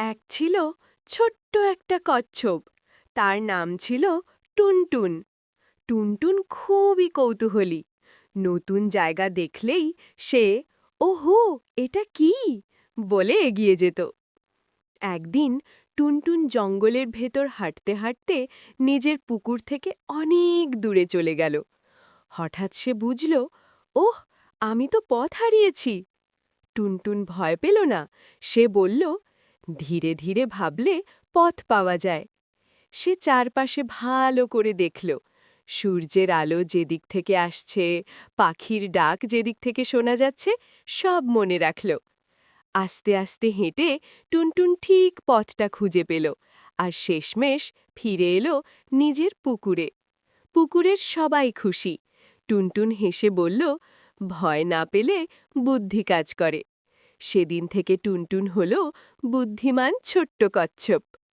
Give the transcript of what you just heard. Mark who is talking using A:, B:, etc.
A: এক ছিল ছোট্ট একটা কচ্ছপ। তার নাম ছিল টুনটুন। টুনটুন খুবই কৌতূহলী। নতুন জায়গা দেখলেই সে ওহো, এটা কি বলে এগিয়ে যেত। একদিন টুনটুন জঙ্গলের ভেতর হাঁটতে হাঁটতে নিজের পুকুর থেকে অনেক দূরে চলে গেল। হঠাৎ সে বুঝল, ওহ, আমি তো পথ হারিয়েছি। টুনটুন ভয় পেল না। সে বলল, ধীরে ধীরে ভাবলে পথ পাওয়া যায়। সে চারপাশে ভালো করে দেখল। সূর্যের আলো যেদিক থেকে আসছে, পাখির ডাক যেদিক থেকে শোনা যাচ্ছে, সব মনে রাখল। আস্তে আস্তে হেঁটে টুনটুন ঠিক পথটা খুঁজে পেল আর শেষমেশ ফিরে এলো নিজের পুকুরে। পুকুরের সবাই খুশি। টুনটুন হেসে বলল, ভয় না পেলে বুদ্ধি কাজ করে। সেদিন থেকে টুনটুন হল বুদ্ধিমান ছোট্ট কচ্ছপ।